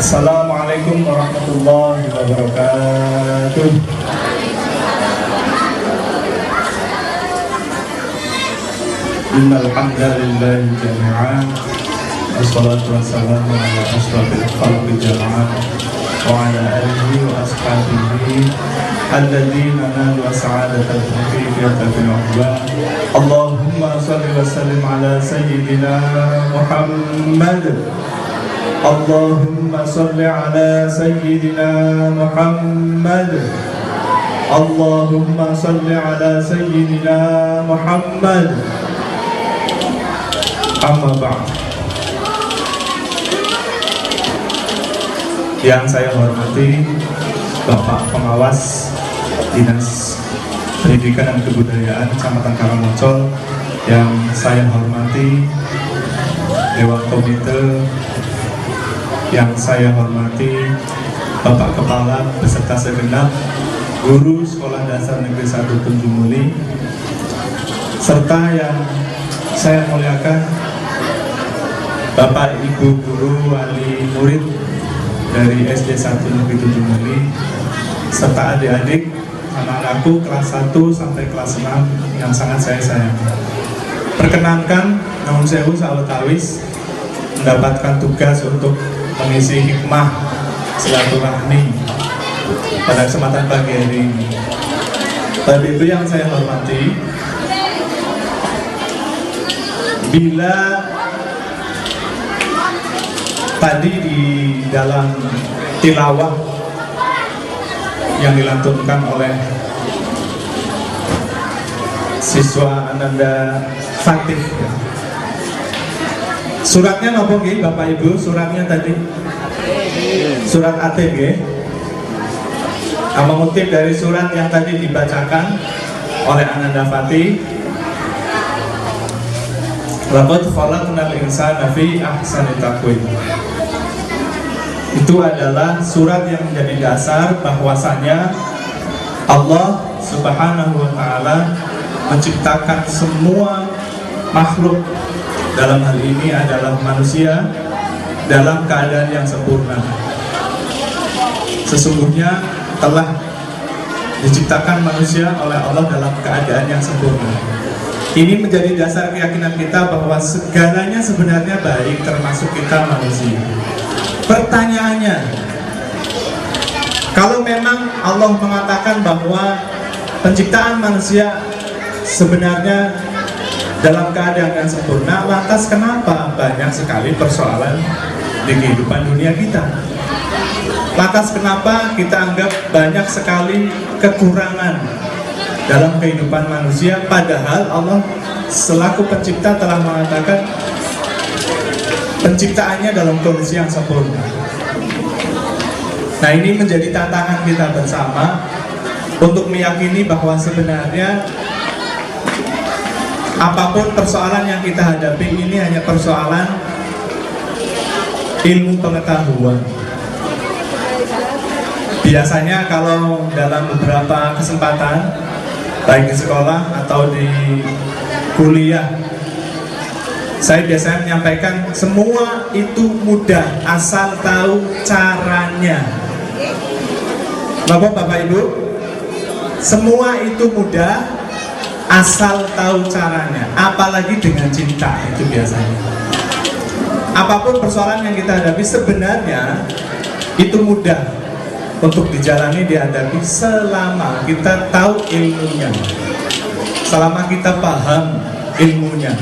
Assalamualaikum warahmatullahi wabarakatuh. Innal hamdalillah jami'an wassalatu wassalamu ala asyrafil khalqi jami'an wa ala alihi wa ashabihi alladzina nalu sa'adatal haqiqata fil ukhba. Allahumma shalli wa sallim ala sayyidina Muhammad. Allahumma salli ala sayyidina Muhammad. Allahumma salli ala sayyidina Muhammad. Amma ba'd. Yang saya hormati Bapak Pengawas Dinas Pendidikan dan Kebudayaan Kecamatan Karangmocol, yang saya hormati Dewan Komite, yang saya hormati Bapak Kepala beserta segenap guru Sekolah Dasar Negeri 1 Tunjung serta yang saya muliakan Bapak Ibu guru wali murid dari SD 1 Negeri Tunjung serta adik-adik anak-anakku kelas 1 sampai kelas 6 yang sangat saya sayangi. Perkenankan namun sewu sawetawis mendapatkan tugas untuk mengisi hikmah silaturahmi pada kesempatan pagi hari ini. Bapak Ibu yang saya hormati, bila tadi di dalam tilawah yang dilantunkan oleh siswa Ananda Fatih, suratnya nopo nggih Bapak Ibu? Suratnya tadi surat ATG. Mengutip dari surat yang tadi dibacakan oleh Ananda Fatih, laqad khalaqnal insana fi ahsani taqwim. Itu adalah surat yang menjadi dasar bahwasanya Allah Subhanahu wa Ta'ala menciptakan semua makhluk, dalam hal ini adalah manusia, dalam keadaan yang sempurna. Sesungguhnya telah diciptakan manusia oleh Allah dalam keadaan yang sempurna. Ini menjadi dasar keyakinan kita bahwa segalanya sebenarnya baik, termasuk kita manusia. Pertanyaannya, kalau memang Allah mengatakan bahwa penciptaan manusia sebenarnya dalam keadaan yang sempurna, lantas kenapa banyak sekali persoalan di kehidupan dunia kita? Lantas kenapa kita anggap banyak sekali kekurangan dalam kehidupan manusia, padahal Allah selaku pencipta telah mengatakan penciptaannya dalam kondisi yang sempurna. Nah, ini menjadi tantangan kita bersama untuk meyakini bahwa sebenarnya apapun persoalan yang kita hadapi ini hanya persoalan ilmu pengetahuan. Biasanya kalau dalam beberapa kesempatan, baik di sekolah atau di kuliah, saya biasanya menyampaikan semua itu mudah asal tahu caranya. Bapak Ibu, semua itu mudah asal tahu caranya, apalagi dengan cinta. Itu biasanya apapun persoalan yang kita hadapi sebenarnya itu mudah untuk dijalani, dihadapi selama kita tahu ilmunya, selama kita paham ilmunya.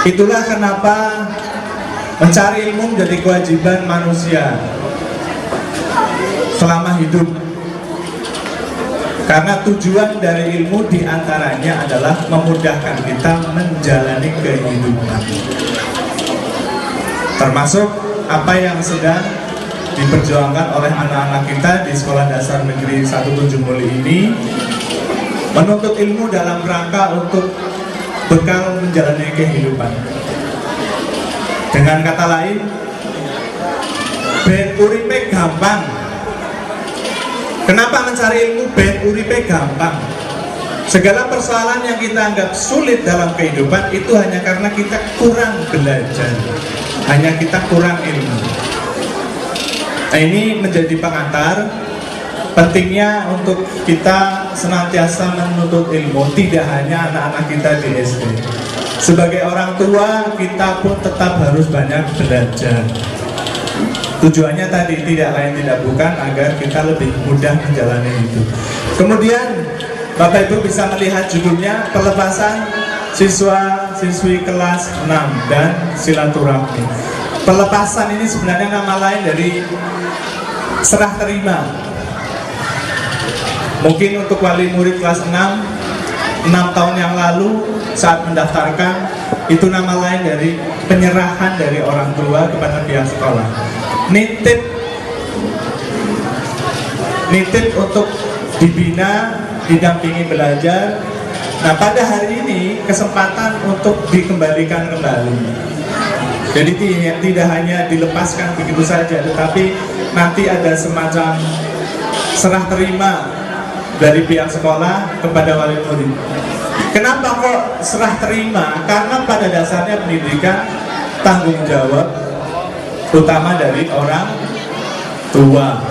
Itulah kenapa mencari ilmu menjadi kewajiban manusia selama hidup. Karena tujuan dari ilmu diantaranya adalah memudahkan kita menjalani kehidupan. Termasuk apa yang sedang diperjuangkan oleh anak-anak kita di Sekolah Dasar Negeri 1 Tunjung Muli ini, menuntut ilmu dalam rangka untuk bekal menjalani kehidupan. Dengan kata lain, ben uripe gampang. Kenapa mencari ilmu? Ben uripe gampang. Segala persoalan yang kita anggap sulit dalam kehidupan itu hanya karena kita kurang belajar, hanya kita kurang ilmu. Nah, ini menjadi pengantar pentingnya untuk kita senantiasa menuntut ilmu, tidak hanya anak-anak kita di SD. Sebagai orang tua, kita pun tetap harus banyak belajar. Tujuannya tadi tidak lain tidak bukan agar kita lebih mudah menjalani hidup. Kemudian Bapak Ibu bisa melihat judulnya pelepasan siswa-siswi kelas 6 dan silaturahmi. Pelepasan ini sebenarnya nama lain dari serah terima. Mungkin untuk wali murid kelas 6 tahun yang lalu saat mendaftarkan, itu nama lain dari penyerahan dari orang tua kepada pihak sekolah. Nitip untuk dibina, didampingi belajar. Nah, pada hari ini kesempatan untuk dikembalikan kembali. Jadi tidak hanya dilepaskan begitu saja, tetapi nanti ada semacam serah terima dari pihak sekolah kepada wali murid. Kenapa kok serah terima? Karena pada dasarnya pendidikan tanggung jawab utama dari orang tua.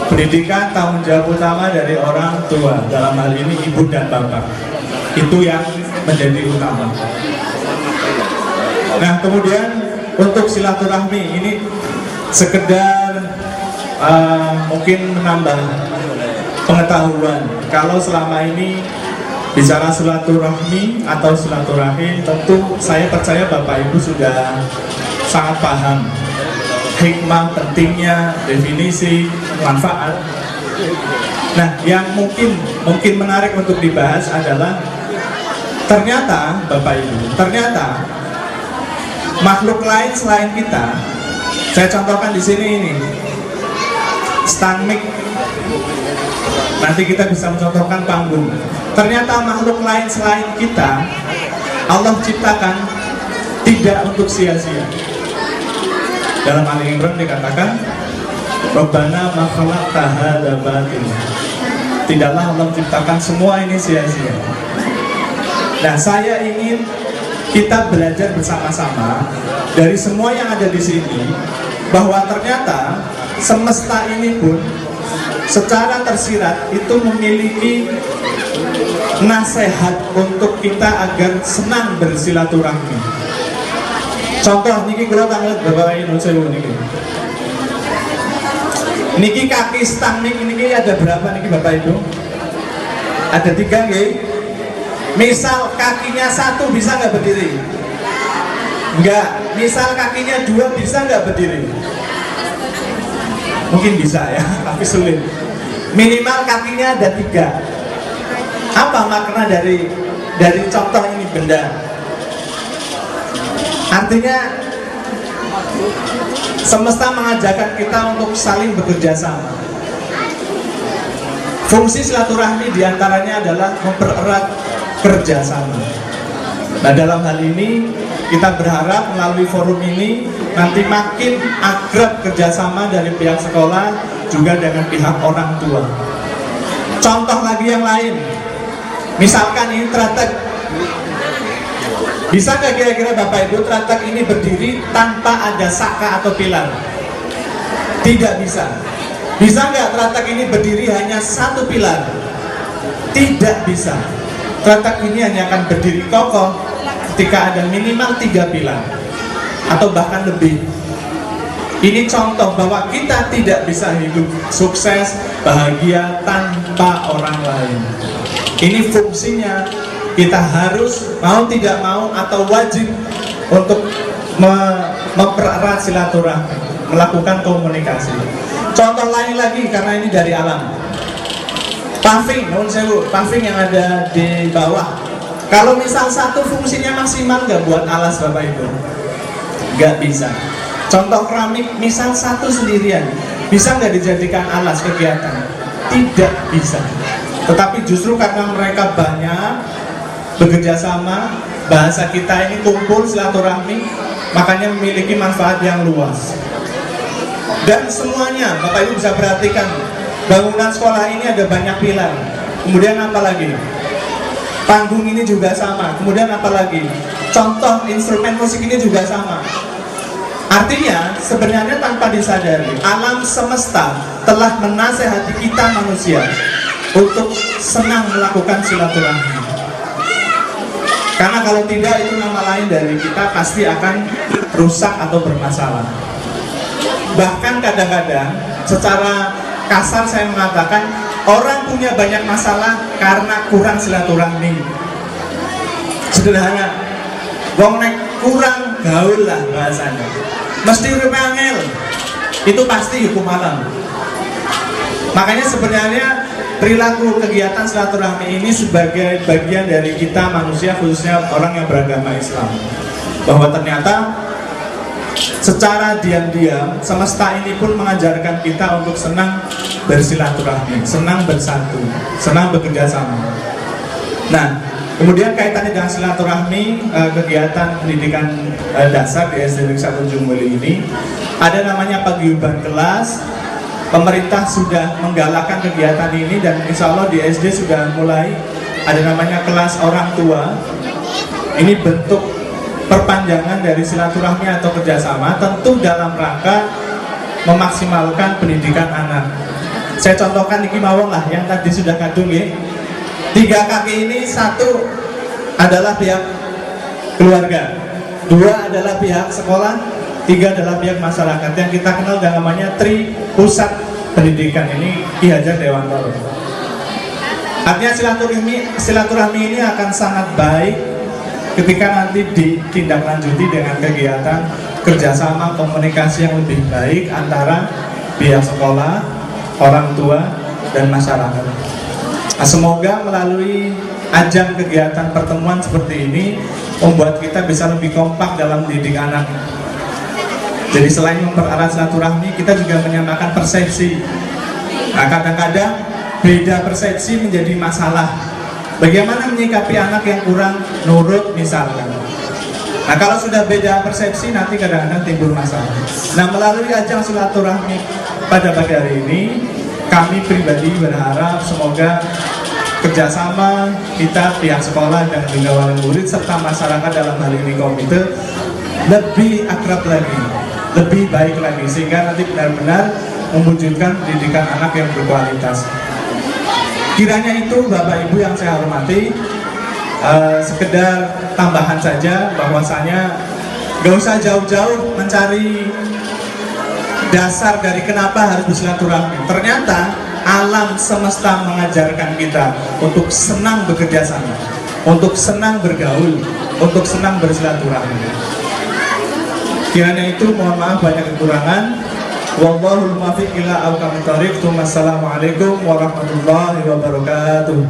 Pendidikan tanggung jawab utama dari orang tua, dalam hal ini ibu dan bapak. Itu yang menjadi utama. Nah, kemudian untuk silaturahmi ini sekedar mungkin menambah pengetahuan. Kalau selama ini bicara silaturahmi atau silaturahim, tentu saya percaya Bapak Ibu sudah sangat paham hikmah, pentingnya, definisi, manfaat. Nah, yang mungkin menarik untuk dibahas adalah ternyata Bapak Ibu, ternyata makhluk lain selain kita, saya contohkan di sini ini, stand mic. Nanti kita bisa mencontohkan panggung. Ternyata makhluk lain selain kita, Allah ciptakan tidak untuk sia-sia. Dalam Ali Imran dikatakan, Rabbana ma khalaqta hadza batila. Tidaklah Allah ciptakan semua ini sia-sia. Nah, saya ingin kita belajar bersama-sama dari semua yang ada di sini, bahwa ternyata semesta ini pun secara tersirat itu memiliki nasihat untuk kita agar senang bersilaturahmi. Contoh niki kula tanglet Bapak Ibu sewu niki. Niki kaki stang niki ada berapa niki Bapak Ibu? Ada 3 nggih. Misal kakinya 1 bisa nggak berdiri? Enggak. Misal kakinya 2 bisa nggak berdiri? Mungkin bisa ya, tapi sulit. Minimal kakinya ada 3. Apa makna dari contoh ini benda? Artinya semesta mengajarkan kita untuk saling bekerja sama. Fungsi silaturahmi diantaranya adalah mempererat kerjasama. Nah, dalam hal ini kita berharap melalui forum ini nanti makin akrab kerjasama dari pihak sekolah juga dengan pihak orang tua. Contoh lagi yang lain, misalkan ini tretek. Bisa nggak kira-kira Bapak Ibu tretek ini berdiri tanpa ada saka atau pilar? Tidak bisa. Bisa nggak tretek ini berdiri hanya 1 pilar? Tidak bisa. Tretek ini hanya akan berdiri kokoh ketika ada minimal 3 pilar atau bahkan lebih. Ini contoh bahwa kita tidak bisa hidup sukses, bahagia tanpa orang lain. Ini fungsinya. Kita harus mau tidak mau atau wajib untuk mempererat silaturahmi, melakukan komunikasi. Contoh lain lagi karena ini dari alam. Paving, paving yang ada di bawah. Kalau misal 1 fungsinya maksimal nggak buat alas Bapak Ibu? Nggak bisa. Contoh keramik, misal 1 sendirian, bisa nggak dijadikan alas kegiatan? Tidak bisa. Tetapi justru karena mereka banyak bekerja sama, bahasa kita ini kumpul silaturahmi, makanya memiliki manfaat yang luas. Dan semuanya, Bapak Ibu bisa perhatikan, bangunan sekolah ini ada banyak pilar. Kemudian apa lagi? Panggung ini juga sama. Kemudian apa lagi? Contoh instrumen musik ini juga sama. Artinya sebenarnya tanpa disadari alam semesta telah menasehati kita manusia untuk senang melakukan silaturahmi. Karena kalau tidak itu nama lain dari kita pasti akan rusak atau bermasalah. Bahkan kadang-kadang secara kasar saya mengatakan orang punya banyak masalah karena kurang silaturahmi. Sederhana, wong nek kurang gaul lah bahasanya, mesti angel, itu pasti hukum alam. Makanya sebenarnya perilaku kegiatan silaturahmi ini sebagai bagian dari kita manusia, khususnya orang yang beragama Islam, bahwa ternyata secara diam-diam semesta ini pun mengajarkan kita untuk senang bersilaturahmi, senang bersatu, senang bekerja sama. Nah, kemudian kaitannya dengan silaturahmi, kegiatan pendidikan dasar di SD Negeri 1 Jumuli ini ada namanya paguyuban kelas. Pemerintah sudah menggalakkan kegiatan ini dan insya Allah di SD sudah mulai ada namanya kelas orang tua. Ini bentuk perpanjangan dari silaturahmi atau kerjasama, tentu dalam rangka memaksimalkan pendidikan anak. Saya contohkan iki mawon lah yang tadi sudah kadung ya. 3 kaki ini, 1 adalah pihak keluarga, 2 adalah pihak sekolah, 3 adalah pihak masyarakat yang kita kenal dengan namanya Tri Pusat Pendidikan. Ini Ki Hajar Dewantoro. Artinya silaturahmi ini akan sangat baik ketika nanti ditindaklanjuti dengan kegiatan kerjasama komunikasi yang lebih baik antara pihak sekolah, orang tua, dan masyarakat. Nah, semoga melalui ajang kegiatan pertemuan seperti ini membuat kita bisa lebih kompak dalam mendidik anak. Jadi selain mempererat silaturahmi, kita juga menyamakan persepsi. Nah, kadang-kadang beda persepsi menjadi masalah. Bagaimana menyikapi anak yang kurang nurut misalkan. Nah, kalau sudah beda persepsi nanti kadang-kadang timbul masalah. Nah, melalui ajang silaturahmi pada pagi hari ini, kami pribadi berharap semoga kerjasama kita, pihak sekolah dan juga wali murid serta masyarakat dalam hal ini komite lebih akrab lagi, lebih baik lagi, sehingga nanti benar-benar mewujudkan pendidikan anak yang berkualitas. Kiranya itu Bapak Ibu yang saya hormati, sekedar tambahan saja bahwasanya gak usah jauh-jauh mencari dasar dari kenapa harus bersilaturahmi. Ternyata alam semesta mengajarkan kita untuk senang bekerja sama, untuk senang bergaul, untuk senang bersilaturahmi. Kiranya itu mohon maaf banyak kekurangan. Wallahul muwaffiq ila aqwamit thoriq. Wassalamualaikum warahmatullahi wabarakatuh.